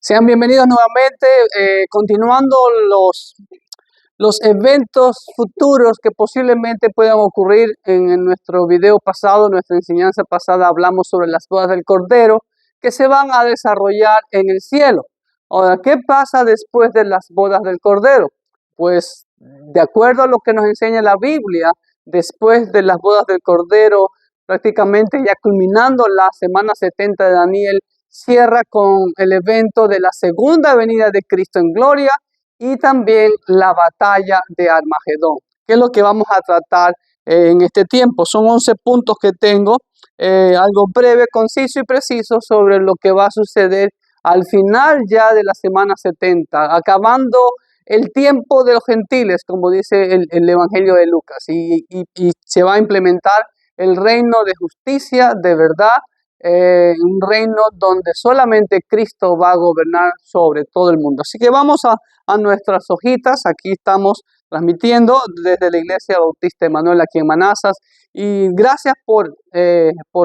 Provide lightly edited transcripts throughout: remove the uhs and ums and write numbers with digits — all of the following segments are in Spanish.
Sean bienvenidos nuevamente, continuando los eventos futuros que posiblemente puedan ocurrir. En nuestro video pasado, nuestra enseñanza pasada, hablamos sobre las bodas del Cordero que se van a desarrollar en el cielo. Ahora, ¿qué pasa después de las bodas del Cordero? Pues, de acuerdo a lo que nos enseña la Biblia, después de las bodas del Cordero, prácticamente ya culminando la semana 70 de Daniel, cierra con el evento de la segunda venida de Cristo en gloria y también la batalla de Armagedón, que es lo que vamos a tratar en este tiempo. Son 11 puntos que tengo, algo breve, conciso y preciso sobre lo que va a suceder al final ya de la semana 70, acabando el tiempo de los gentiles, como dice el Evangelio de Lucas, y se va a implementar el reino de justicia, de verdad, un reino donde solamente Cristo va a gobernar sobre todo el mundo. Así que vamos a nuestras hojitas. Aquí estamos transmitiendo desde la Iglesia Bautista Emanuel aquí en Manassas. Y gracias por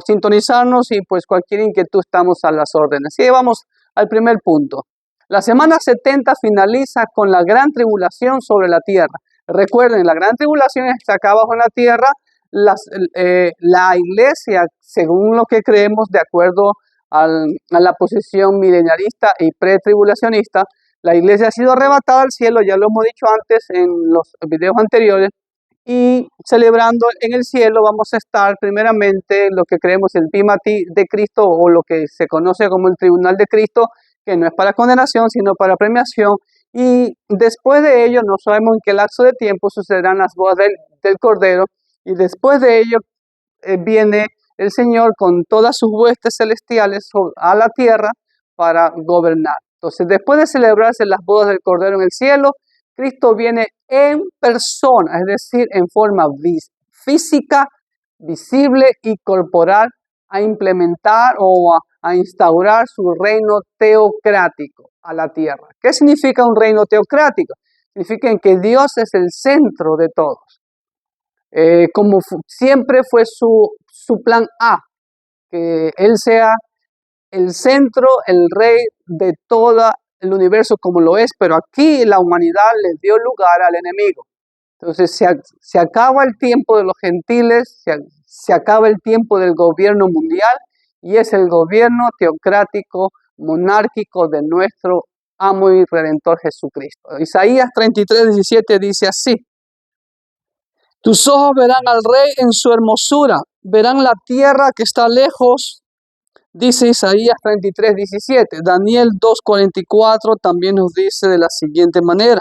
sintonizarnos, y pues cualquier inquietud estamos a las órdenes. Y vamos al primer punto. La semana 70 finaliza con la gran tribulación sobre la tierra. Recuerden, la gran tribulación está acá abajo en la tierra. La iglesia, según lo que creemos, de acuerdo a la posición milenarista y pretribulacionista, la iglesia ha sido arrebatada al cielo, ya lo hemos dicho antes en los videos anteriores, y celebrando en el cielo vamos a estar primeramente lo que creemos el Bema de Cristo, o lo que se conoce como el tribunal de Cristo, que no es para condenación sino para premiación, y después de ello no sabemos en qué lapso de tiempo sucederán las bodas del Cordero. Y después de ello viene el Señor con todas sus huestes celestiales a la tierra para gobernar. Entonces, después de celebrarse las bodas del Cordero en el cielo, Cristo viene en persona, es decir, en forma física, visible y corporal, a implementar o a instaurar su reino teocrático a la tierra. ¿Qué significa un reino teocrático? Significa que Dios es el centro de todos. Como siempre fue su plan A, que Él sea el centro, el rey de todo el universo como lo es, pero aquí la humanidad le dio lugar al enemigo. Entonces se acaba el tiempo de los gentiles, se acaba el tiempo del gobierno mundial, y es el gobierno teocrático, monárquico de nuestro amo y redentor Jesucristo. Isaías 33:17 dice así: tus ojos verán al rey en su hermosura, verán la tierra que está lejos, dice Isaías 33:17. Daniel 2:44 también nos dice de la siguiente manera,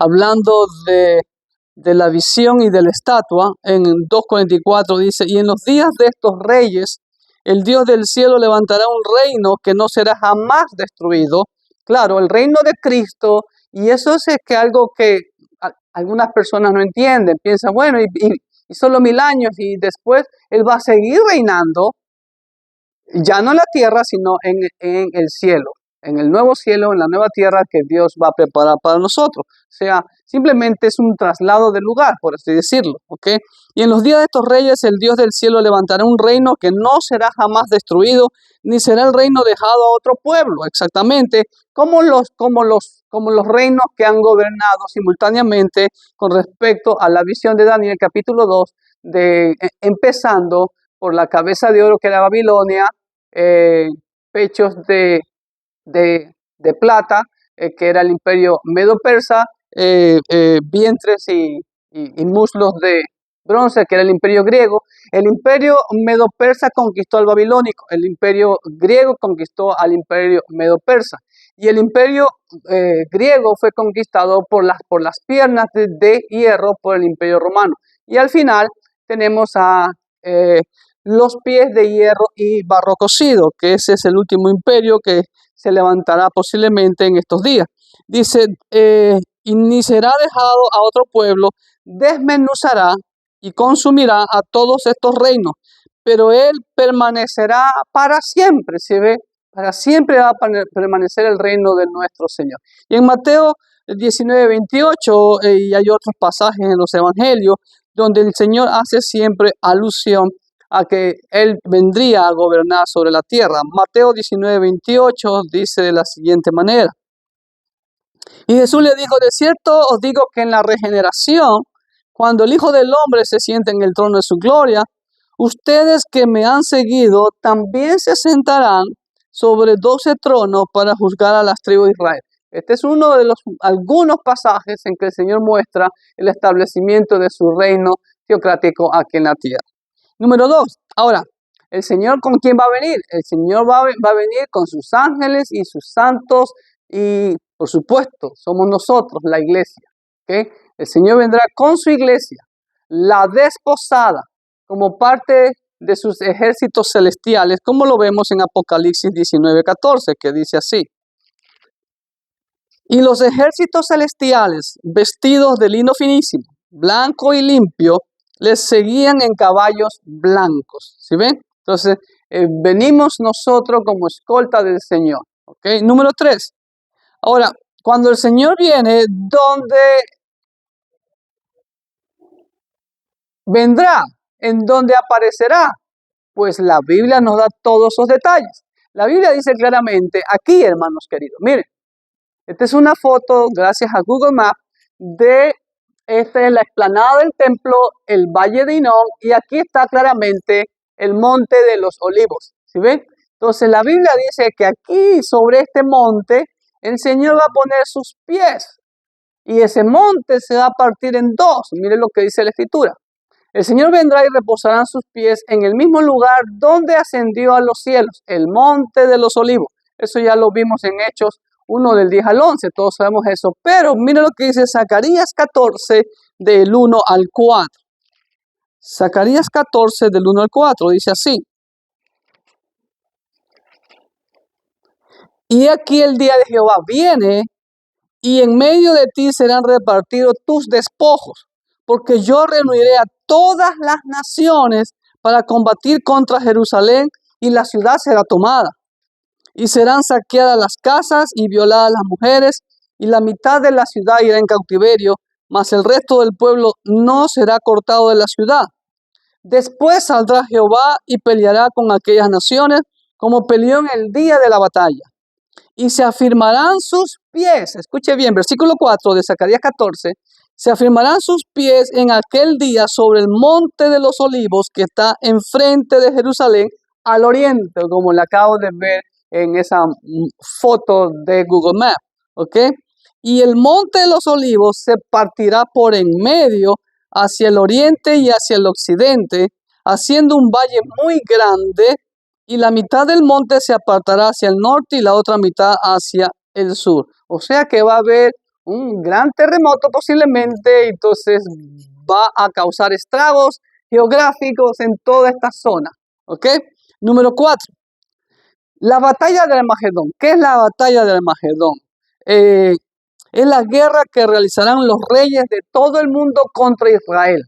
hablando de la visión y de la estatua. En 2:44 dice: y en los días de estos reyes, el Dios del cielo levantará un reino que no será jamás destruido. Claro, el reino de Cristo, y eso es que algo que algunas personas no entienden. Piensan, bueno, y solo 1000 años, y después Él va a seguir reinando, ya no en la tierra, sino en el cielo, en el nuevo cielo, en la nueva tierra que Dios va a preparar para nosotros. O sea, simplemente es un traslado de lugar, por así decirlo, ¿ok? Y en los días de estos reyes, el Dios del cielo levantará un reino que no será jamás destruido, ni será el reino dejado a otro pueblo. Exactamente como los reinos que han gobernado simultáneamente con respecto a la visión de Daniel capítulo 2, empezando por la cabeza de oro que era Babilonia, pechos de plata, que era el imperio medo-persa, vientres y muslos de bronce, que era el imperio griego. El imperio medo-persa conquistó al babilónico, el imperio griego conquistó al imperio medo-persa, y el imperio griego fue conquistado por las piernas de hierro por el imperio romano. Y al final tenemos a los pies de hierro y barro cocido, que ese es el último imperio que se levantará posiblemente en estos días. Dice, y ni será dejado a otro pueblo, desmenuzará y consumirá a todos estos reinos, pero Él permanecerá para siempre. ¿Se ve? Para siempre va a permanecer el reino de nuestro Señor. Y en Mateo 19:28, y hay otros pasajes en los evangelios donde el Señor hace siempre alusión a que Él vendría a gobernar sobre la tierra. Mateo 19:28 dice de la siguiente manera. Y Jesús le dijo, de cierto os digo que en la regeneración, cuando el Hijo del Hombre se siente en el trono de su gloria, ustedes que me han seguido también se sentarán sobre 12 tronos para juzgar a las tribus de Israel. Este es uno de algunos pasajes en que el Señor muestra el establecimiento de su reino teocrático aquí en la tierra. Número 2. Ahora, ¿el Señor con quién va a venir? El Señor va a venir con sus ángeles y sus santos y, por supuesto, somos nosotros, la iglesia. ¿Okay? El Señor vendrá con su iglesia, la desposada, como parte de sus ejércitos celestiales, como lo vemos en Apocalipsis 19:14, que dice así. Y los ejércitos celestiales, vestidos de lino finísimo, blanco y limpio, les seguían en caballos blancos. ¿Sí ven? Entonces, venimos nosotros como escolta del Señor. ¿Ok? Número 3. Ahora, cuando el Señor viene, ¿dónde vendrá? ¿En dónde aparecerá? Pues la Biblia nos da todos esos detalles. La Biblia dice claramente, aquí, hermanos queridos, miren, esta es una foto, gracias a Google Maps, esta es la explanada del templo, el Valle de Hinnom, y aquí está claramente el Monte de los Olivos. ¿Sí ven? Entonces la Biblia dice que aquí, sobre este monte, el Señor va a poner sus pies, y ese monte se va a partir en dos. Miren lo que dice la Escritura. El Señor vendrá y reposarán sus pies en el mismo lugar donde ascendió a los cielos, el Monte de los Olivos. Eso ya lo vimos en Hechos 1 del 10 al 11, todos sabemos eso. Pero miren lo que dice Zacarías 14 del 1 al 4. Zacarías 14 del 1 al 4 dice así. Y aquí el día de Jehová viene, y en medio de ti serán repartidos tus despojos, porque yo reuniré a todas las naciones para combatir contra Jerusalén, y la ciudad será tomada. Y serán saqueadas las casas y violadas las mujeres, y la mitad de la ciudad irá en cautiverio, mas el resto del pueblo no será cortado de la ciudad. Después saldrá Jehová y peleará con aquellas naciones, como peleó en el día de la batalla. Y se afirmarán sus pies, escuche bien, versículo 4 de Zacarías 14, se afirmarán sus pies en aquel día sobre el monte de los olivos que está enfrente de Jerusalén al oriente, como le acabo de ver en esa foto de Google Maps, ¿ok? Y el monte de los olivos se partirá por en medio hacia el oriente y hacia el occidente, haciendo un valle muy grande, y la mitad del monte se apartará hacia el norte y la otra mitad hacia el sur. O sea que va a haber un gran terremoto posiblemente, entonces va a causar estragos geográficos en toda esta zona. ¿Ok? Número 4. La batalla de Armagedón. ¿Qué es la batalla de Armagedón? Es la guerra que realizarán los reyes de todo el mundo contra Israel.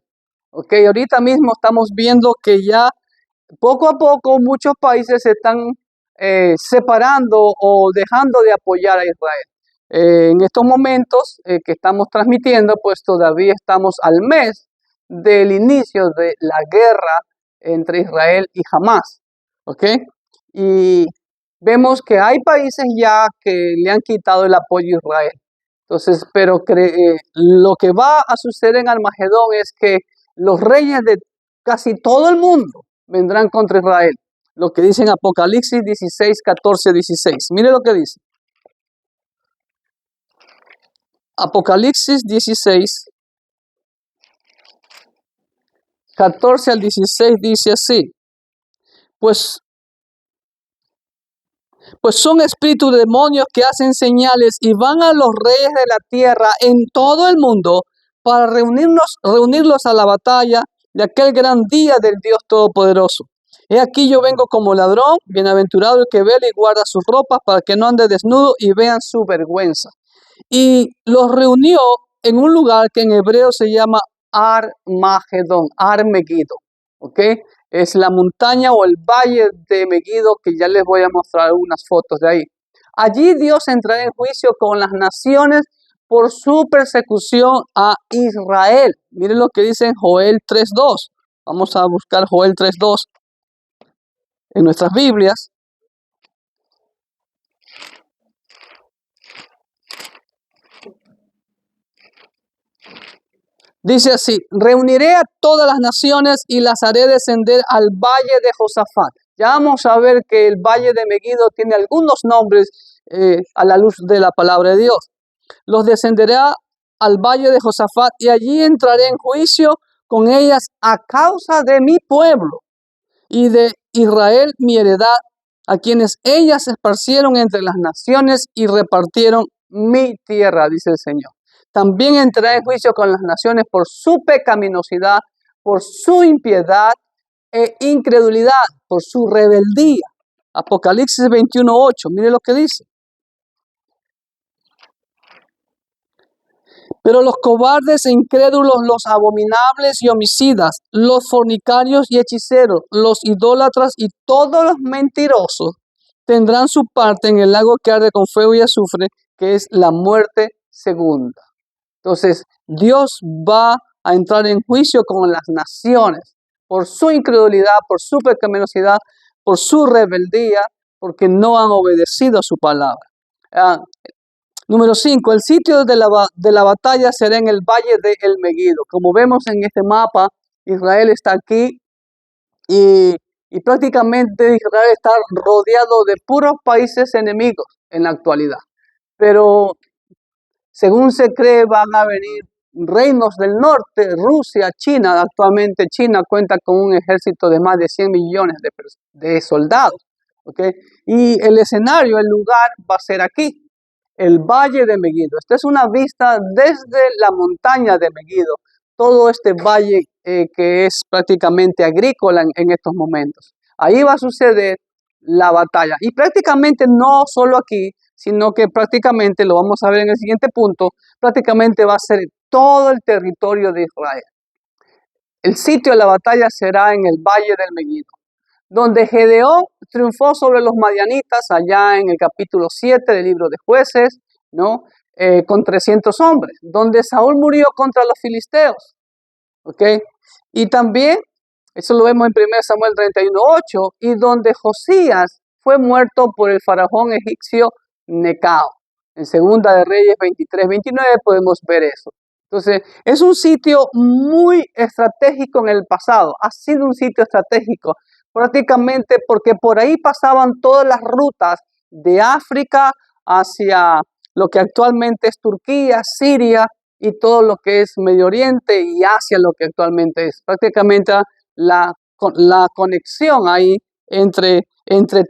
¿Ok? Ahorita mismo estamos viendo que ya poco a poco muchos países se están separando o dejando de apoyar a Israel. En estos momentos que estamos transmitiendo, pues todavía estamos al mes del inicio de la guerra entre Israel y Hamás. ¿Ok? Y vemos que hay países ya que le han quitado el apoyo a Israel. Entonces, pero lo que va a suceder en Armagedón es que los reyes de casi todo el mundo vendrán contra Israel. Lo que dice en Apocalipsis 16, 14, 16. Mire lo que dice. Apocalipsis 16, 14 al 16 dice así. Pues son espíritus de demonios que hacen señales y van a los reyes de la tierra en todo el mundo para reunirlos a la batalla de aquel gran día del Dios Todopoderoso. He aquí yo vengo como ladrón, bienaventurado el que vela y guarda sus ropas para que no ande desnudo y vean su vergüenza. Y los reunió en un lugar que en hebreo se llama Armagedón, Armegido, ¿ok? Es la montaña o el valle de Megido, que ya les voy a mostrar unas fotos de ahí. Allí Dios entrará en juicio con las naciones por su persecución a Israel. Miren lo que dice en Joel 3:2. Vamos a buscar Joel 3:2 en nuestras Biblias. Dice así: reuniré a todas las naciones y las haré descender al valle de Josafat. Ya vamos a ver que el valle de Megiddo tiene algunos nombres a la luz de la palabra de Dios. Los descenderé al valle de Josafat y allí entraré en juicio con ellas a causa de mi pueblo y de Israel mi heredad, a quienes ellas esparcieron entre las naciones y repartieron mi tierra, dice el Señor. También entrará en juicio con las naciones por su pecaminosidad, por su impiedad e incredulidad, por su rebeldía. Apocalipsis 21:8, mire lo que dice. Pero los cobardes e incrédulos, los abominables y homicidas, los fornicarios y hechiceros, los idólatras y todos los mentirosos tendrán su parte en el lago que arde con fuego y azufre, que es la muerte segunda. Entonces, Dios va a entrar en juicio con las naciones por su incredulidad, por su pecaminosidad, por su rebeldía, porque no han obedecido a su palabra. Número 5, el sitio de la batalla será en el valle de El Megiddo. Como vemos en este mapa, Israel está aquí y prácticamente Israel está rodeado de puros países enemigos en la actualidad. Pero según se cree, van a venir reinos del norte, Rusia, China. Actualmente China cuenta con un ejército de más de 100 millones de soldados. ¿Okay? Y el escenario, el lugar va a ser aquí, el valle de Megiddo. Esta es una vista desde la montaña de Megiddo, todo este valle que es prácticamente agrícola en estos momentos. Ahí va a suceder la batalla. Y prácticamente no solo aquí, sino que prácticamente, lo vamos a ver en el siguiente punto, prácticamente va a ser todo el territorio de Israel. El sitio de la batalla será en el valle del Megiddo, donde Gedeón triunfó sobre los madianitas allá en el capítulo 7 del libro de Jueces, ¿no? Con 300 hombres, donde Saúl murió contra los filisteos, ¿ok? Y también, eso lo vemos en 1 Samuel 31:8, y donde Josías fue muerto por el faraón egipcio Necao. En 2 de Reyes 23:29 podemos ver eso. Entonces, es un sitio muy estratégico en el pasado, ha sido un sitio estratégico, prácticamente porque por ahí pasaban todas las rutas de África hacia lo que actualmente es Turquía, Siria y todo lo que es Medio Oriente y Asia, lo que actualmente es. Prácticamente la conexión ahí entre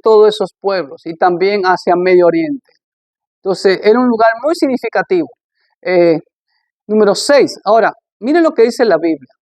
todos esos pueblos y también hacia Medio Oriente. Entonces, era un lugar muy significativo. Número 6. Ahora, miren lo que dice la Biblia.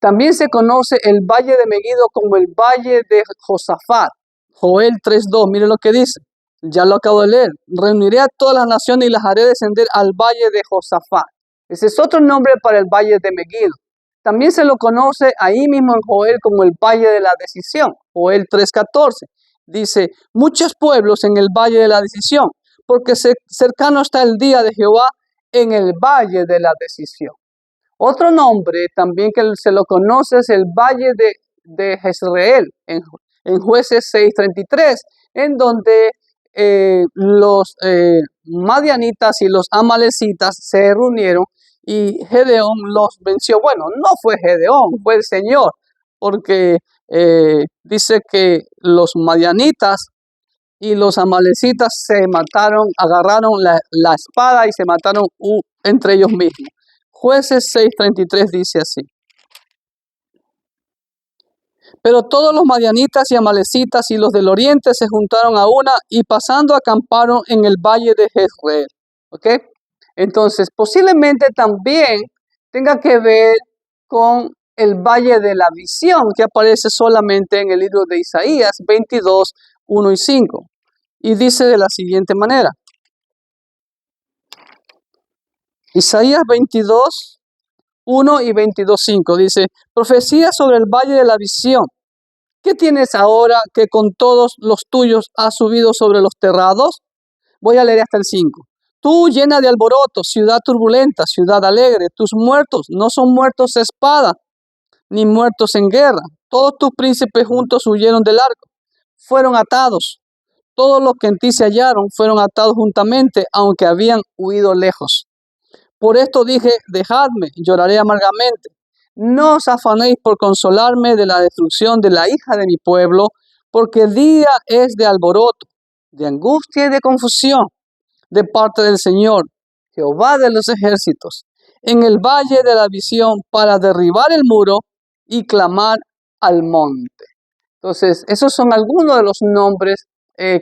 También se conoce el valle de Megiddo como el valle de Josafat. Joel 3:2, miren lo que dice. Ya lo acabo de leer. Reuniré a todas las naciones y las haré descender al valle de Josafat. Ese es otro nombre para el valle de Megiddo. También se lo conoce ahí mismo en Joel como el valle de la decisión. Joel 3:14. Dice, muchos pueblos en el valle de la decisión, porque cercano está el día de Jehová en el valle de la decisión. Otro nombre también que se lo conoce es el valle de Jezreel, en Jueces 6:33, en donde los madianitas y los amalecitas se reunieron y Gedeón los venció. Bueno, no fue Gedeón, fue el Señor, porque dice que los madianitas y los amalecitas se mataron, agarraron la espada y se mataron entre ellos mismos. Jueces 6:33 dice así. Pero todos los madianitas y amalecitas y los del oriente se juntaron a una y pasando acamparon en el valle de Jezreel. ¿Ok? Entonces, posiblemente también tenga que ver con el valle de la visión que aparece solamente en el libro de Isaías 22:1 y 5. Y dice de la siguiente manera. Isaías 22:1 y 22:5 dice, profecía sobre el valle de la visión. ¿Qué tienes ahora que con todos los tuyos has subido sobre los terrados? Voy a leer hasta el 5. Tú llena de alboroto, ciudad turbulenta, ciudad alegre, tus muertos no son muertos a espada, ni muertos en guerra. Todos tus príncipes juntos huyeron del arco, fueron atados. Todos los que en ti se hallaron fueron atados juntamente, aunque habían huido lejos. Por esto dije, dejadme, lloraré amargamente. No os afanéis por consolarme de la destrucción de la hija de mi pueblo, porque el día es de alboroto, de angustia y de confusión, de parte del Señor, Jehová de los ejércitos, en el valle de la visión, para derribar el muro y clamar al monte. Entonces, esos son algunos de los nombres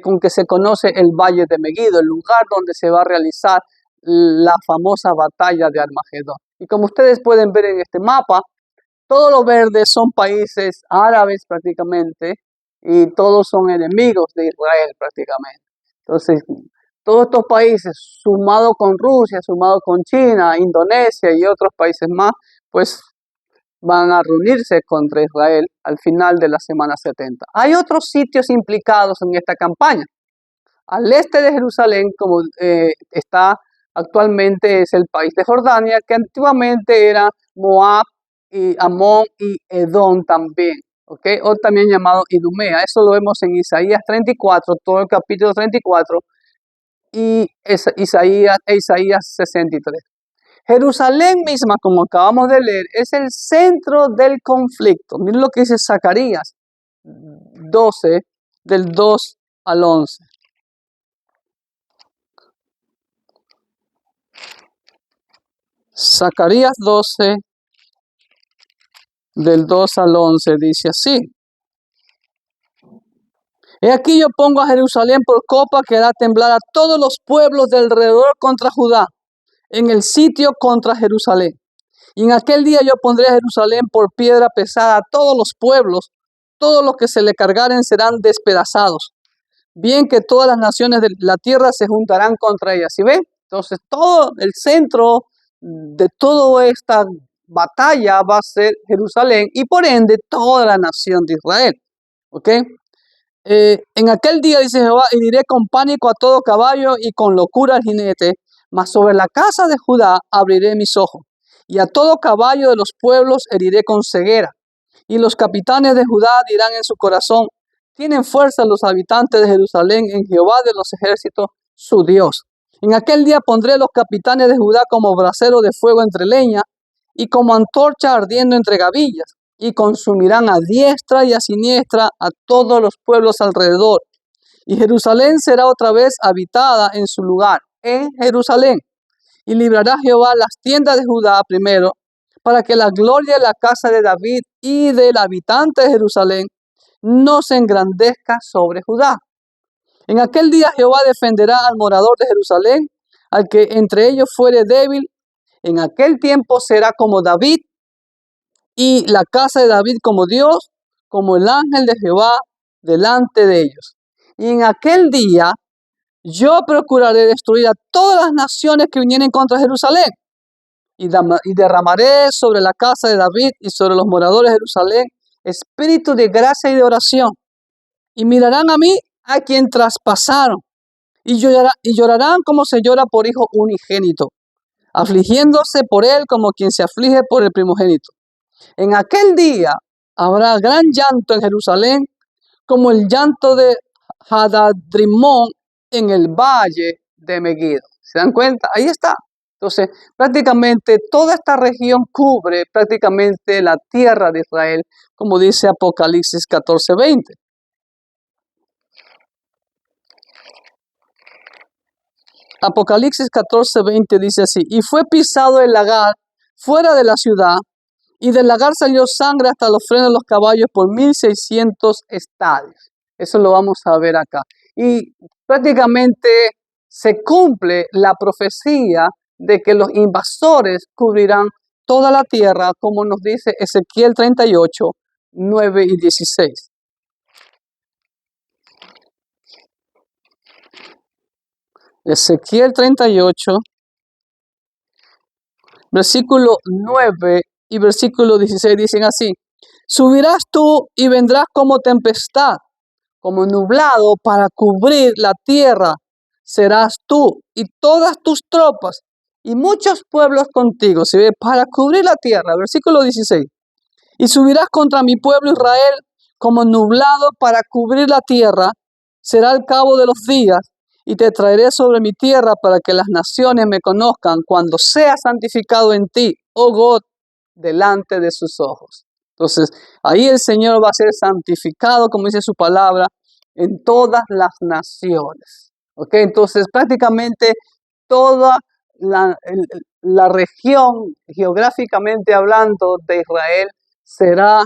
con que se conoce el Valle de Megiddo, el lugar donde se va a realizar la famosa batalla de Armagedón. Y como ustedes pueden ver en este mapa, todos los verdes son países árabes prácticamente y todos son enemigos de Israel prácticamente. Entonces, todos estos países, sumado con Rusia, sumado con China, Indonesia y otros países más, pues van a reunirse contra Israel al final de la semana 70. Hay otros sitios implicados en esta campaña. Al este de Jerusalén, como está actualmente, es el país de Jordania, que antiguamente era Moab y Amón y Edom también, ¿okay? O también llamado Idumea. Eso lo vemos en Isaías 34, todo el capítulo 34, y Isaías 63. Jerusalén misma, como acabamos de leer, es el centro del conflicto. Miren lo que dice Zacarías 12, del 2 al 11. Zacarías 12, del 2 al 11, dice así. He aquí yo pongo a Jerusalén por copa que hará temblar a todos los pueblos de alrededor contra Judá, en el sitio contra Jerusalén. Y en aquel día yo pondré a Jerusalén por piedra pesada a todos los pueblos, todos los que se le cargaren serán despedazados. Bien que todas las naciones de la tierra se juntarán contra ella. ¿Sí ven? Entonces todo el centro de toda esta batalla va a ser Jerusalén y por ende toda la nación de Israel. ¿Ok? En aquel día, dice Jehová, heriré con pánico a todo caballo y con locura al jinete, mas sobre la casa de Judá abriré mis ojos, y a todo caballo de los pueblos heriré con ceguera. Y los capitanes de Judá dirán en su corazón, tienen fuerza los habitantes de Jerusalén en Jehová de los ejércitos, su Dios. En aquel día pondré los capitanes de Judá como brasero de fuego entre leña, y como antorcha ardiendo entre gavillas, y consumirán a diestra y a siniestra a todos los pueblos alrededor. Y Jerusalén será otra vez habitada en su lugar, en Jerusalén. Y librará Jehová las tiendas de Judá primero, para que la gloria de la casa de David y del habitante de Jerusalén no se engrandezca sobre Judá. En aquel día Jehová defenderá al morador de Jerusalén, al que entre ellos fuere débil. En aquel tiempo será como David, y la casa de David como Dios, como el ángel de Jehová delante de ellos. Y en aquel día yo procuraré destruir a todas las naciones que vinieren contra Jerusalén, y derramaré sobre la casa de David y sobre los moradores de Jerusalén espíritu de gracia y de oración. Y mirarán a mí, a quien traspasaron, y llorarán como se llora por hijo unigénito, afligiéndose por él como quien se aflige por el primogénito. En aquel día habrá gran llanto en Jerusalén, como el llanto de Hadadrimón en el valle de Megiddo. ¿Se dan cuenta? Ahí está. Entonces, prácticamente toda esta región cubre prácticamente la tierra de Israel, como dice Apocalipsis 14:20. Apocalipsis 14:20 dice así, y fue pisado el lagar fuera de la ciudad, y del lagar salió sangre hasta los frenos de los caballos por 1600 estadios. Eso lo vamos a ver acá. Y prácticamente se cumple la profecía de que los invasores cubrirán toda la tierra, como nos dice Ezequiel 38, 9 y 16. Ezequiel 38, versículo 9 y versículo 16 dicen así, subirás tú y vendrás como tempestad, como nublado para cubrir la tierra, serás tú y todas tus tropas y muchos pueblos contigo, ¿se ve? Para cubrir la tierra, versículo 16. Y subirás contra mi pueblo Israel como nublado para cubrir la tierra, será al cabo de los días, y te traeré sobre mi tierra para que las naciones me conozcan cuando sea santificado en ti, oh God, delante de sus ojos. Entonces, ahí el Señor va a ser santificado, como dice su palabra, en todas las naciones. ¿Ok? Entonces, prácticamente toda la región, geográficamente hablando, de Israel será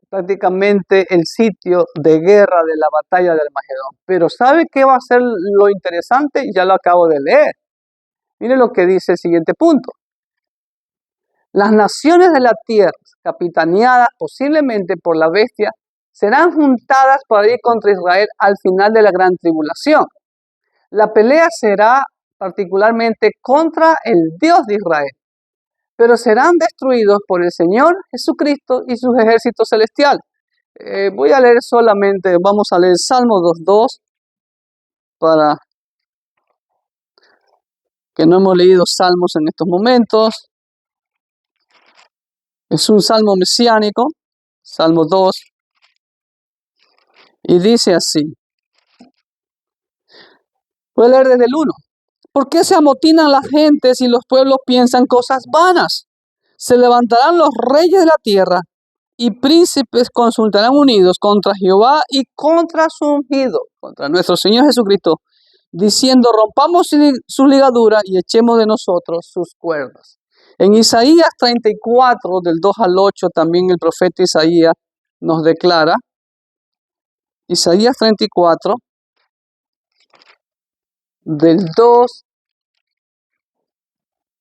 prácticamente el sitio de guerra de la batalla del Armagedón. Pero ¿sabe qué va a ser lo interesante? Ya lo acabo de leer. Mire lo que dice el siguiente punto. Las naciones de la tierra, capitaneadas posiblemente por la bestia, serán juntadas para ir contra Israel al final de la gran tribulación. La pelea será particularmente contra el Dios de Israel, pero serán destruidos por el Señor Jesucristo y sus ejércitos celestiales. Voy a leer solamente, vamos a leer Salmo 2.2, para que no hemos leído salmos en estos momentos. Es un salmo mesiánico, Salmo 2, y dice así. Voy a leer desde el 1. ¿Por qué se amotinan las gentes y los pueblos piensan cosas vanas? Se levantarán los reyes de la tierra y príncipes consultarán unidos contra Jehová y contra su ungido, contra nuestro Señor Jesucristo, diciendo, rompamos sus ligaduras y echemos de nosotros sus cuerdas. En Isaías 34, del 2 al 8, también el profeta Isaías nos declara, Isaías 34, del 2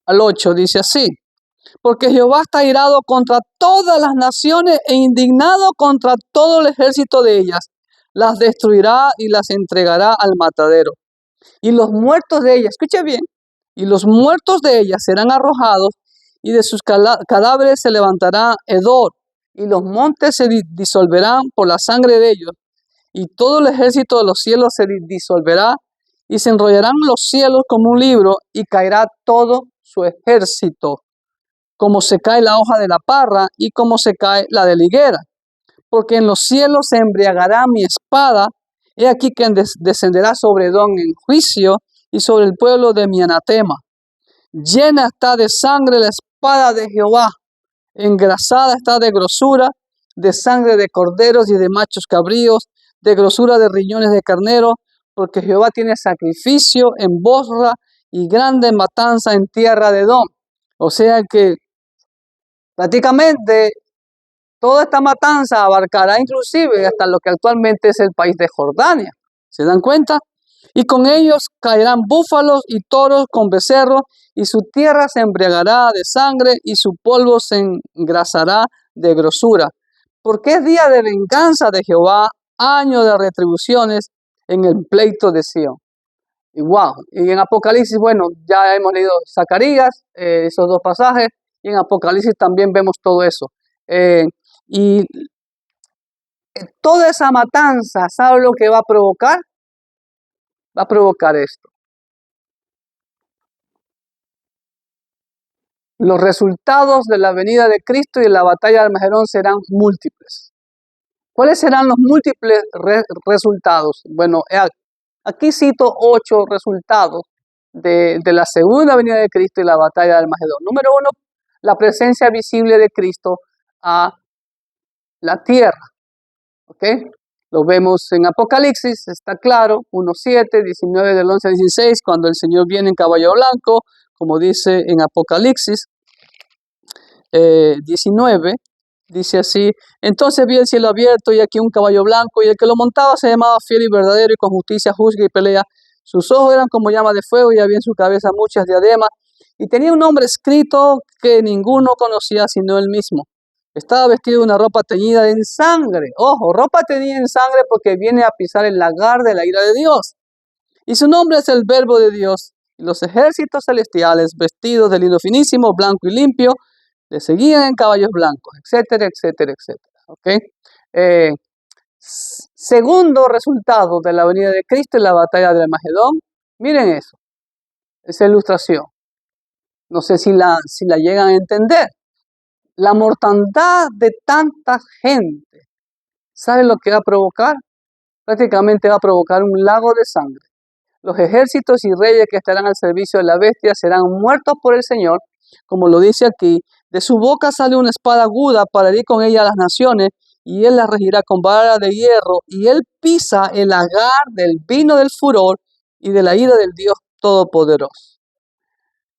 al 8, dice así, porque Jehová está irado contra todas las naciones e indignado contra todo el ejército de ellas, las destruirá y las entregará al matadero. Y los muertos de ellas, escuche bien, y los muertos de ellas serán arrojados, y de sus cadáveres se levantará hedor, y los montes se disolverán por la sangre de ellos, y todo el ejército de los cielos se disolverá, y se enrollarán los cielos como un libro, y caerá todo su ejército, como se cae la hoja de la parra, y como se cae la de la higuera. Porque en los cielos se embriagará mi espada, he aquí que descenderá sobre Edom en juicio, y sobre el pueblo de mi anatema. Llena está de sangre la espada de Jehová, engrasada está de grosura, de sangre de corderos y de machos cabríos, de grosura de riñones de carnero, porque Jehová tiene sacrificio en Bosra y grande matanza en tierra de Edom. O sea que prácticamente toda esta matanza abarcará inclusive hasta lo que actualmente es el país de Jordania. ¿Se dan cuenta? Y con ellos caerán búfalos y toros con becerros, y su tierra se embriagará de sangre, y su polvo se engrasará de grosura. Porque es día de venganza de Jehová, año de retribuciones en el pleito de Sión. Y wow, y en Apocalipsis, bueno, ya hemos leído Zacarías, esos dos pasajes, y en Apocalipsis también vemos todo eso. Y toda esa matanza, ¿sabe lo que va a provocar? Va a provocar esto. Los resultados de la venida de Cristo y de la batalla de Armagedón serán múltiples. ¿Cuáles serán los múltiples resultados? Bueno, aquí cito 8 resultados de la segunda venida de Cristo y la batalla de Armagedón. Número 1, la presencia visible de Cristo a la tierra. ¿Ok? Lo vemos en Apocalipsis, está claro, 1.7, 19 del 11 al 16, cuando el Señor viene en caballo blanco, como dice en Apocalipsis 19, dice así, entonces vi el cielo abierto y aquí un caballo blanco, y el que lo montaba se llamaba fiel y verdadero, y con justicia juzga y pelea. Sus ojos eran como llamas de fuego, y había en su cabeza muchas diademas, y tenía un nombre escrito que ninguno conocía sino él mismo. Estaba vestido de una ropa teñida en sangre. Ojo, ropa teñida en sangre porque viene a pisar el lagar de la ira de Dios. Y su nombre es el Verbo de Dios. Y los ejércitos celestiales, vestidos de lino finísimo, blanco y limpio, le seguían en caballos blancos, etcétera, etcétera, etcétera. ¿Okay? Segundo resultado de la venida de Cristo en la batalla de Armagedón. Miren eso, esa ilustración. No sé si la llegan a entender. La mortandad de tanta gente, ¿sabe lo que va a provocar? Prácticamente va a provocar un lago de sangre. Los ejércitos y reyes que estarán al servicio de la bestia serán muertos por el Señor, como lo dice aquí. De su boca sale una espada aguda para herir con ella a las naciones, y él las regirá con vara de hierro, y él pisa el lagar del vino del furor y de la ira del Dios Todopoderoso.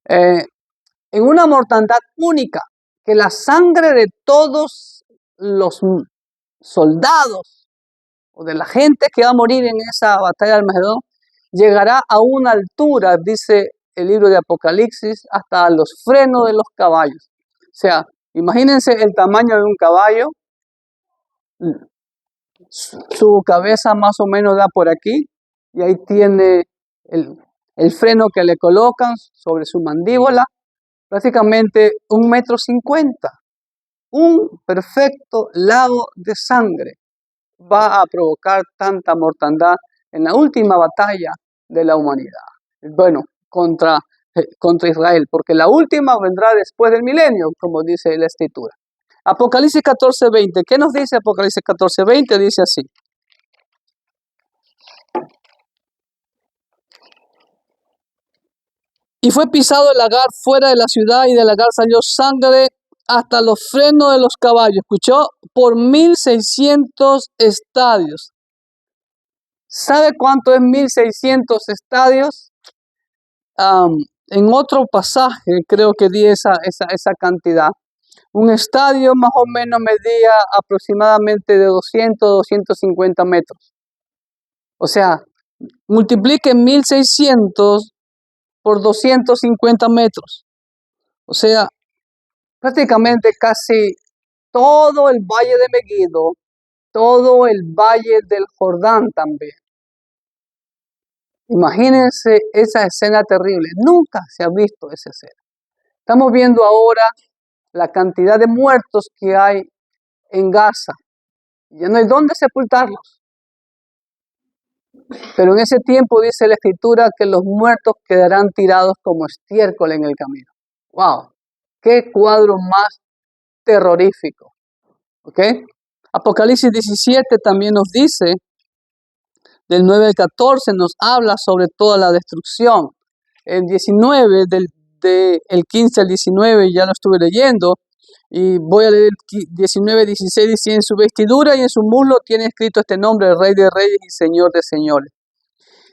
En una mortandad única, que la sangre de todos los soldados o de la gente que va a morir en esa batalla de Armagedón llegará a una altura, dice el libro de Apocalipsis, hasta los frenos de los caballos. O sea, imagínense el tamaño de un caballo, su cabeza más o menos da por aquí, y ahí tiene el freno que le colocan sobre su mandíbula, prácticamente 1,50 m. Un perfecto lago de sangre va a provocar tanta mortandad en la última batalla de la humanidad. Bueno, contra Israel, porque la última vendrá después del milenio, como dice la Escritura. Apocalipsis 14:20. ¿Qué nos dice Apocalipsis 14:20? Dice así. Y fue pisado el lagar fuera de la ciudad, y del lagar salió sangre hasta los frenos de los caballos. ¿Escuchó? Por 1,600 estadios. ¿Sabe cuánto es 1,600 estadios? En otro pasaje creo que di esa cantidad. Un estadio más o menos medía aproximadamente de 200 a 250 metros. O sea, multipliquen 1,600 por 250 metros. O sea, prácticamente casi todo el valle de Megiddo, todo el valle del Jordán también. Imagínense esa escena terrible. Nunca se ha visto esa escena. Estamos viendo ahora la cantidad de muertos que hay en Gaza. Ya no hay dónde sepultarlos. Pero en ese tiempo dice la Escritura que los muertos quedarán tirados como estiércol en el camino. ¡Wow! ¡Qué cuadro más terrorífico! ¿Ok? Apocalipsis 17 también nos dice, del 9 al 14, nos habla sobre toda la destrucción. El 19, del 15 al 19, ya lo estuve leyendo, y voy a leer el 19, 16, dice: en su vestidura y en su muslo tiene escrito este nombre: el Rey de Reyes y Señor de Señores.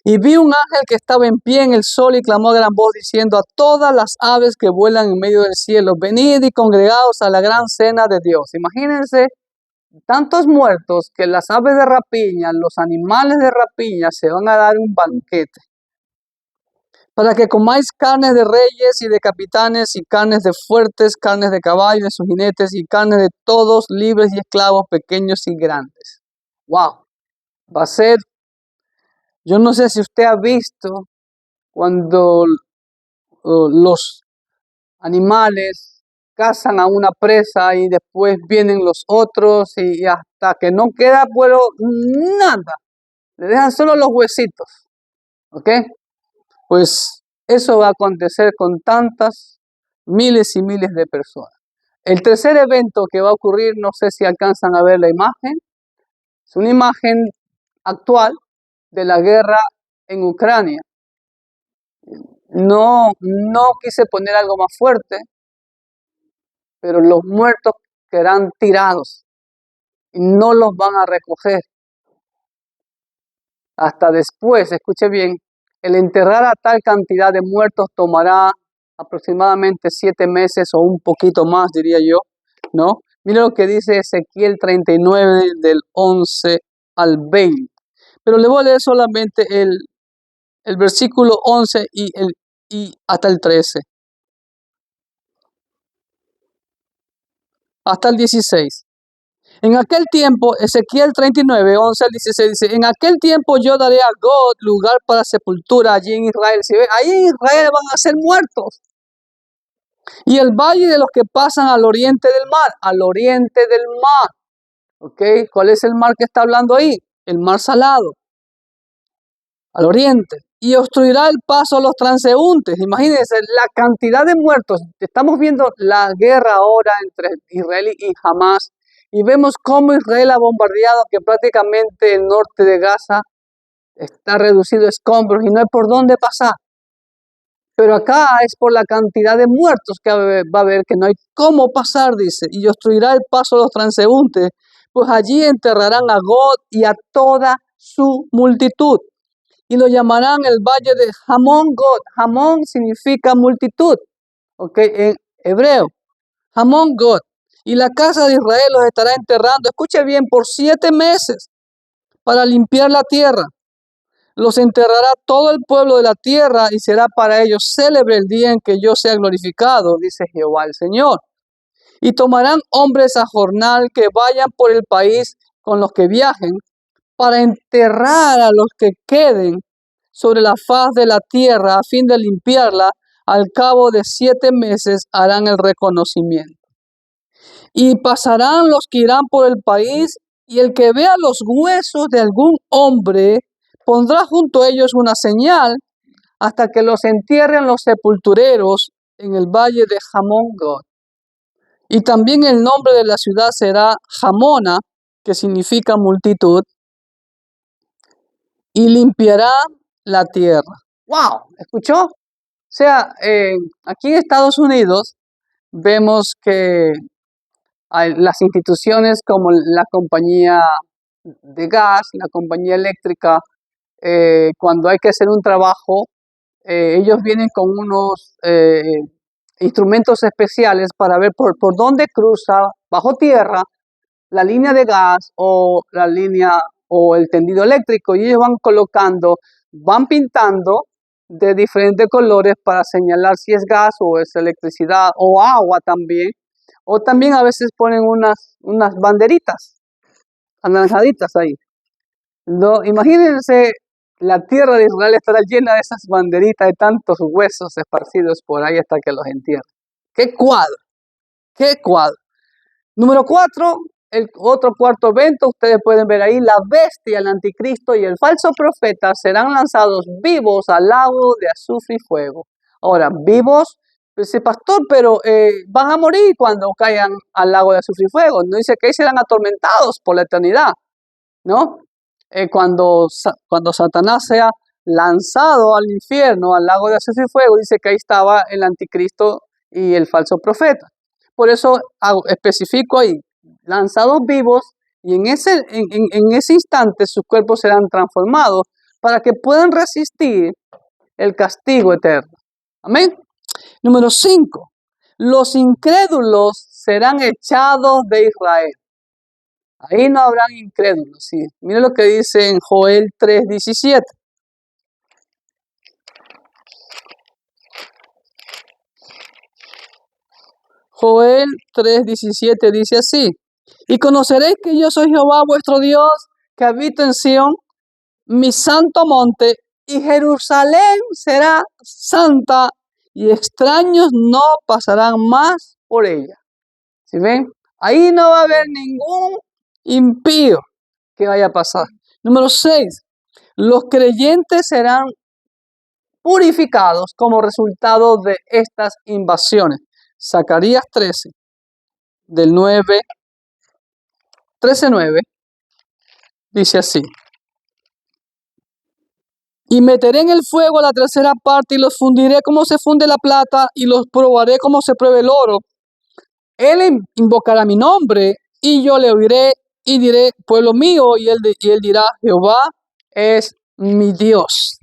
Y vi un ángel que estaba en pie en el sol y clamó a gran voz diciendo a todas las aves que vuelan en medio del cielo: venid y congregaos a la gran cena de Dios. Imagínense tantos muertos que las aves de rapiña, los animales de rapiña se van a dar un banquete, para que comáis carnes de reyes y de capitanes, y carnes de fuertes, carnes de caballos, de sus jinetes, y carnes de todos, libres y esclavos, pequeños y grandes. ¡Wow! Va a ser, yo no sé si usted ha visto cuando los animales cazan a una presa y después vienen los otros y hasta que no queda pero nada, le dejan solo los huesitos. ¿Ok? Pues eso va a acontecer con tantas miles y miles de personas. El tercer evento que va a ocurrir, no sé si alcanzan a ver la imagen, es una imagen actual de la guerra en Ucrania. No quise poner algo más fuerte, pero los muertos quedarán tirados y no los van a recoger hasta después. Escuche bien, el enterrar a tal cantidad de muertos tomará aproximadamente 7 meses o un poquito más, diría yo, ¿no? Mira lo que dice Ezequiel 39 del 11 al 20. Pero le voy a leer solamente el versículo 11 y hasta el 13. Hasta el 16. En aquel tiempo, Ezequiel 39, 11 al 16 dice: en aquel tiempo yo daré a God lugar para sepultura allí en Israel. Si ve, ahí en Israel van a ser muertos. Y el valle de los que pasan al oriente del mar, ¿ok? ¿Cuál es el mar que está hablando ahí? El mar Salado, al oriente. y obstruirá el paso a los transeúntes. Imagínense la cantidad de muertos. Estamos viendo la guerra ahora entre Israel y Hamas y vemos cómo Israel ha bombardeado que prácticamente el norte de Gaza está reducido a escombros y no hay por dónde pasar. Pero acá es por la cantidad de muertos que va a haber, que no hay cómo pasar, dice, y obstruirá el paso a los transeúntes, pues allí enterrarán a God y a toda su multitud, y lo llamarán el valle de Hamón God. Hamón significa multitud, ¿ok? En hebreo, Hamón God. Y la casa de Israel los estará enterrando, escuche bien, por 7 meses, para limpiar la tierra. Los enterrará todo el pueblo de la tierra y será para ellos célebre el día en que yo sea glorificado, dice Jehová el Señor. Y tomarán hombres a jornal que vayan por el país con los que viajen para enterrar a los que queden sobre la faz de la tierra a fin de limpiarla. Al cabo de 7 meses harán el reconocimiento. Y pasarán los que irán por el país, y el que vea los huesos de algún hombre pondrá junto a ellos una señal hasta que los entierren los sepultureros en el valle de Hamón God. Y también el nombre de la ciudad será Hamona, que significa multitud, y limpiará la tierra. ¡Wow! ¿Escuchó? O sea, aquí en Estados Unidos vemos que hay las instituciones como la compañía de gas, la compañía eléctrica, cuando hay que hacer un trabajo, ellos vienen con unos instrumentos especiales para ver por dónde cruza bajo tierra la línea de gas o la línea o el tendido eléctrico, y ellos van colocando, van pintando de diferentes colores para señalar si es gas o es electricidad o agua también, o también a veces ponen unas banderitas anaranjaditas ahí. No, imagínense, la tierra de Israel estará llena de esas banderitas, de tantos huesos esparcidos por ahí hasta que los entierren. ¡Qué cuadro! ¡Qué cuadro! Número 4, el otro cuarto evento, ustedes pueden ver ahí, la bestia, el anticristo y el falso profeta serán lanzados vivos al lago de azufre y fuego. Ahora, vivos, dice pastor, pero van a morir cuando caigan al lago de azufre y fuego. No dice que ahí serán atormentados por la eternidad, ¿no? Cuando Satanás sea lanzado al infierno, al lago de azufre y fuego, dice que ahí estaba el anticristo y el falso profeta. Por eso especifico ahí, lanzados vivos, y en ese instante sus cuerpos serán transformados para que puedan resistir el castigo eterno. Amén. Número 5. Los incrédulos serán echados de Israel. Ahí no habrán incrédulos. ¿Sí? Mire lo que dice en Joel 3:17. Joel 3:17 dice así: y conoceréis que yo soy Jehová vuestro Dios, que habito en Sión, mi santo monte, y Jerusalén será santa, y extraños no pasarán más por ella. ¿Sí ven? Ahí no va a haber ningún impío que vaya a pasar. Número 6. Los creyentes serán purificados como resultado de estas invasiones. Zacarías 13, del 13:9, dice así: y meteré en el fuego la tercera parte, y los fundiré como se funde la plata, y los probaré como se prueba el oro. Él invocará mi nombre, y yo le oiré, y diré, pueblo mío, y él dirá, Jehová es mi Dios.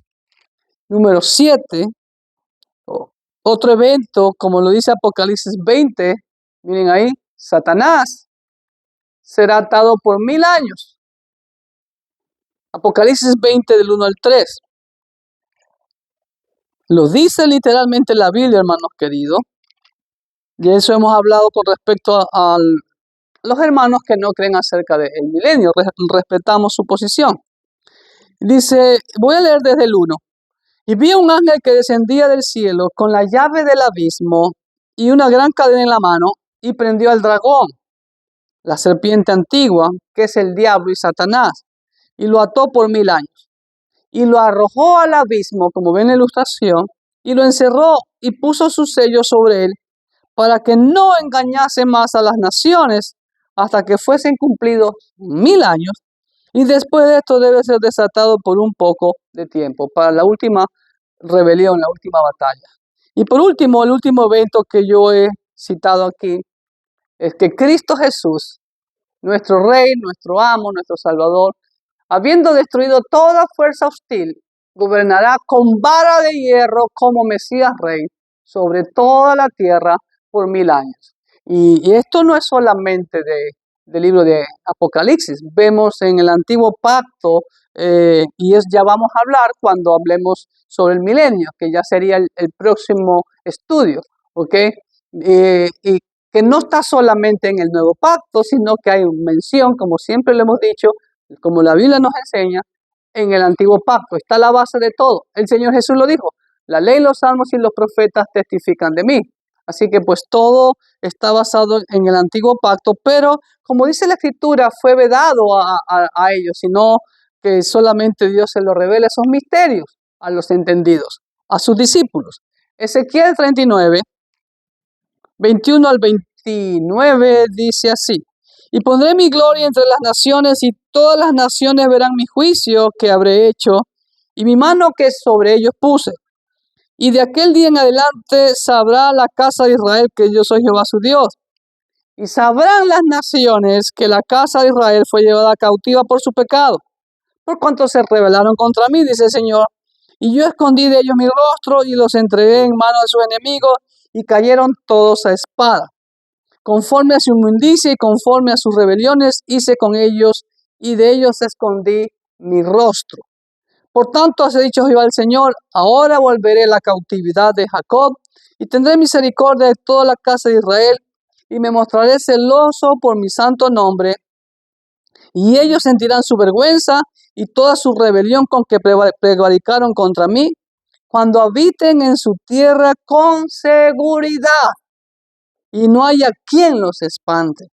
Número 7, otro evento, como lo dice Apocalipsis 20, miren ahí, Satanás será atado por 1000 años. Apocalipsis 20 del 1 al 3. Lo dice literalmente la Biblia, hermanos queridos. Y eso hemos hablado con respecto a los hermanos que no creen acerca del milenio. Respetamos su posición. Dice, voy a leer desde el 1. Y vi a un ángel que descendía del cielo con la llave del abismo y una gran cadena en la mano, y prendió al dragón, la serpiente antigua, que es el diablo y Satanás, y lo ató por 1000 años. y lo arrojó al abismo, como ven en la ilustración, y lo encerró y puso su sello sobre él, para que no engañase más a las naciones hasta que fuesen cumplidos 1000 años, y después de esto debe ser desatado por un poco de tiempo, para la última rebelión, la última batalla. Y por último, el último evento que yo he citado aquí es que Cristo Jesús, nuestro Rey, nuestro amo, nuestro Salvador, habiendo destruido toda fuerza hostil, gobernará con vara de hierro como Mesías Rey sobre toda la tierra por 1000 años. Y esto no es solamente del libro de Apocalipsis. Vemos en el Antiguo Pacto, ya vamos a hablar cuando hablemos sobre el milenio, que ya sería el próximo estudio, ¿ok? Y que no está solamente en el Nuevo Pacto, sino que hay mención, como siempre le hemos dicho, como la Biblia nos enseña, en el Antiguo Pacto. Está la base de todo. El Señor Jesús lo dijo: la ley, los salmos y los profetas testifican de mí. Así que pues todo está basado en el Antiguo Pacto, pero como dice la Escritura, fue vedado a ellos, sino que solamente Dios se lo revela esos misterios a los entendidos, a sus discípulos. Ezequiel 39, 21 al 29 dice así: y pondré mi gloria entre las naciones, y todas las naciones verán mi juicio que habré hecho, y mi mano que sobre ellos puse. Y de aquel día en adelante sabrá la casa de Israel que yo soy Jehová su Dios. Y sabrán las naciones que la casa de Israel fue llevada cautiva por su pecado, por cuanto se rebelaron contra mí, dice el Señor. Y yo escondí de ellos mi rostro y los entregué en manos de sus enemigos, y cayeron todos a espada. Conforme a su inmundicia y conforme a sus rebeliones hice con ellos, y de ellos escondí mi rostro. Por tanto, así ha dicho Jehová el Señor: ahora volveré la cautividad de Jacob, y tendré misericordia de toda la casa de Israel, y me mostraré celoso por mi santo nombre, y ellos sentirán su vergüenza y toda su rebelión con que prevaricaron contra mí, cuando habiten en su tierra con seguridad, y no haya quien los espante.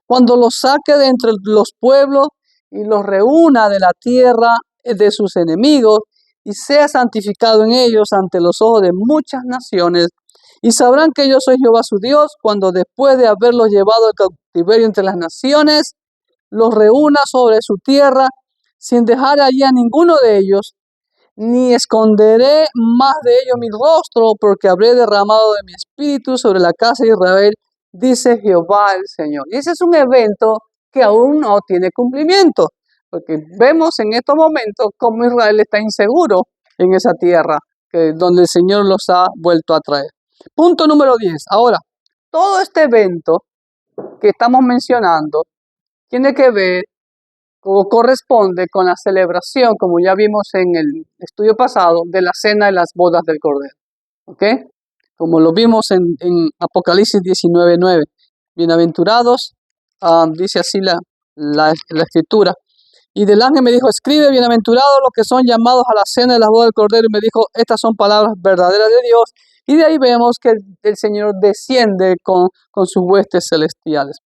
Cuando los saque de entre los pueblos y los reúna de la tierra de sus enemigos, y sea santificado en ellos ante los ojos de muchas naciones, y sabrán que yo soy Jehová su Dios, cuando después de haberlos llevado al cautiverio entre las naciones, los reúna sobre su tierra, sin dejar allí a ninguno de ellos, ni esconderé más de ellos mi rostro, porque habré derramado de mi espíritu sobre la casa de Israel, dice Jehová el Señor. Y ese es un evento que aún no tiene cumplimiento, porque vemos en estos momentos cómo Israel está inseguro en esa tierra donde el Señor los ha vuelto a traer. Punto número 10. Ahora, todo este evento que estamos mencionando tiene que ver o corresponde con la celebración, como ya vimos en el estudio pasado, de la cena de las bodas del Cordero. ¿Ok? Como lo vimos en Apocalipsis 19:9. Bienaventurados, dice así la Escritura. Y del ángel me dijo: escribe, bienaventurados los que son llamados a la cena de las bodas del Cordero. Y me dijo: estas son palabras verdaderas de Dios. Y de ahí vemos que el Señor desciende con sus huestes celestiales.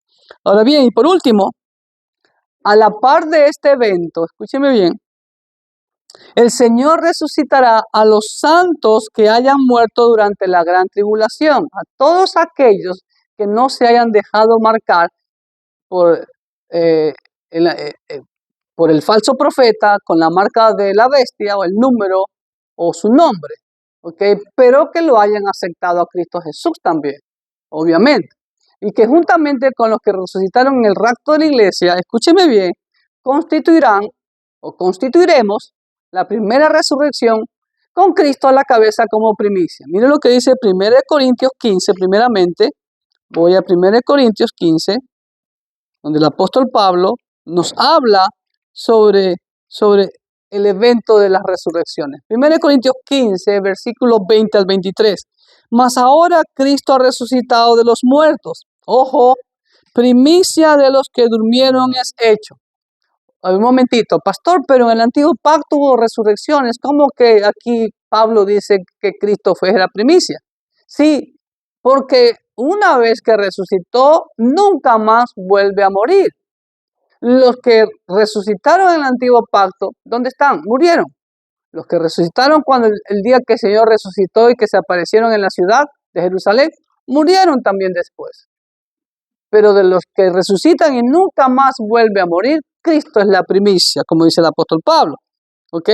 Ahora bien, y por último, a la par de este evento, escúcheme bien, el Señor resucitará a los santos que hayan muerto durante la gran tribulación, a todos aquellos que no se hayan dejado marcar por el falso profeta con la marca de la bestia o el número o su nombre, ¿okay? Pero que lo hayan aceptado a Cristo Jesús también, obviamente. Y que juntamente con los que resucitaron en el rapto de la iglesia, escúcheme bien, constituirán o constituiremos la primera resurrección con Cristo a la cabeza como primicia. Miren lo que dice 1 Corintios 15, primeramente. Voy a 1 Corintios 15, donde el apóstol Pablo nos habla sobre el evento de las resurrecciones. 1 Corintios 15, versículos 20 al 23. Mas ahora Cristo ha resucitado de los muertos. Ojo, primicia de los que durmieron es hecho. Un momentito, pastor, pero en el antiguo pacto hubo resurrecciones. ¿Cómo que aquí Pablo dice que Cristo fue la primicia? Sí, porque una vez que resucitó, nunca más vuelve a morir. Los que resucitaron en el antiguo pacto, ¿dónde están? Murieron. Los que resucitaron cuando el día que el Señor resucitó y que se aparecieron en la ciudad de Jerusalén, murieron también después. Pero de los que resucitan y nunca más vuelve a morir, Cristo es la primicia, como dice el apóstol Pablo. ¿Ok?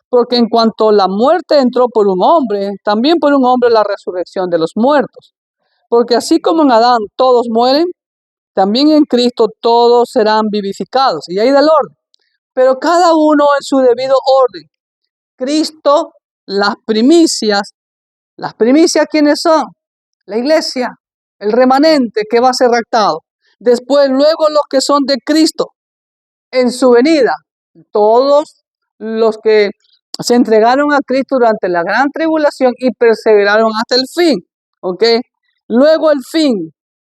Porque en cuanto la muerte entró por un hombre, también por un hombre la resurrección de los muertos. Porque así como en Adán todos mueren, también en Cristo todos serán vivificados. Y ahí del orden. Pero cada uno en su debido orden. Cristo, las primicias. ¿Las primicias quiénes son? La iglesia, el remanente que va a ser raptado. Después, luego los que son de Cristo en su venida. Todos los que se entregaron a Cristo durante la gran tribulación y perseveraron hasta el fin. ¿Ok? Luego el fin,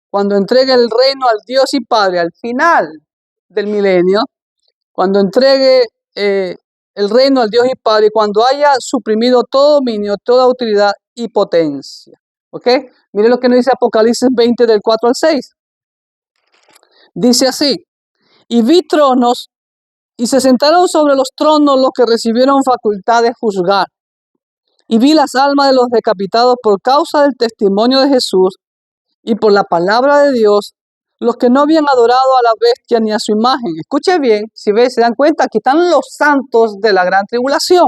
cuando entregue el reino al Dios y Padre al final del milenio, cuando entregue el reino al Dios y Padre, cuando haya suprimido todo dominio, toda autoridad y potencia. ¿Ok? Mire lo que nos dice Apocalipsis 20 del 4 al 6. Dice así: y vi tronos, y se sentaron sobre los tronos los que recibieron facultad de juzgar. Y vi las almas de los decapitados por causa del testimonio de Jesús y por la palabra de Dios, los que no habían adorado a la bestia ni a su imagen. Escuche bien, si ven, se dan cuenta, aquí están los santos de la gran tribulación.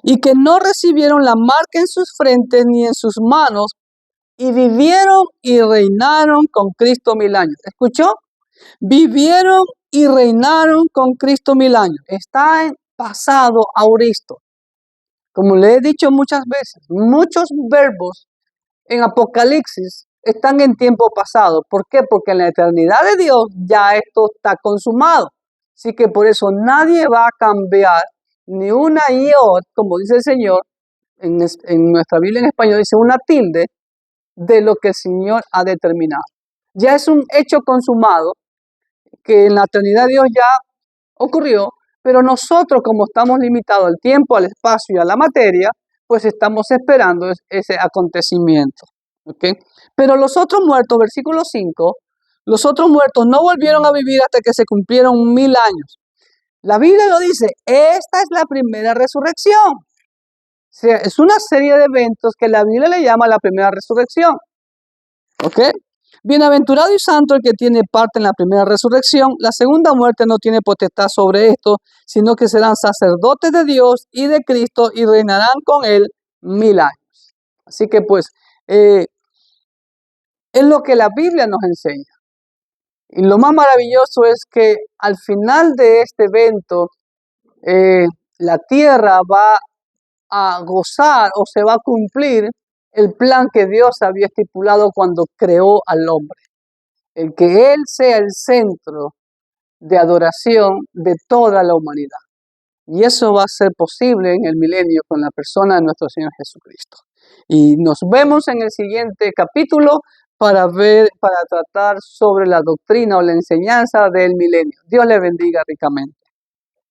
Y que no recibieron la marca en sus frentes ni en sus manos, y vivieron y reinaron con Cristo 1000 años. ¿Escuchó? Vivieron y reinaron con Cristo 1000 años. Está en pasado auristo. Como le he dicho muchas veces, muchos verbos en Apocalipsis están en tiempo pasado. ¿Por qué? Porque en la eternidad de Dios ya esto está consumado. Así que por eso nadie va a cambiar ni una iot, como dice el Señor, en nuestra Biblia en español dice una tilde, de lo que el Señor ha determinado. Ya es un hecho consumado que en la eternidad de Dios ya ocurrió, pero nosotros, como estamos limitados al tiempo, al espacio y a la materia, pues estamos esperando ese acontecimiento. ¿Okay? Pero los otros muertos, versículo 5, los otros muertos no volvieron a vivir hasta que se cumplieron 1000 años. La Biblia lo dice, esta es la primera resurrección. O sea, es una serie de eventos que la Biblia le llama la primera resurrección. ¿Ok? Bienaventurado y santo el que tiene parte en la primera resurrección. La segunda muerte no tiene potestad sobre esto, sino que serán sacerdotes de Dios y de Cristo y reinarán con él 1000 años. Así que pues, es lo que la Biblia nos enseña. Y lo más maravilloso es que al final de este evento, la tierra va a gozar o se va a cumplir el plan que Dios había estipulado cuando creó al hombre. El que Él sea el centro de adoración de toda la humanidad. Y eso va a ser posible en el milenio con la persona de nuestro Señor Jesucristo. Y nos vemos en el siguiente capítulo para tratar sobre la doctrina o la enseñanza del milenio. Dios le bendiga ricamente.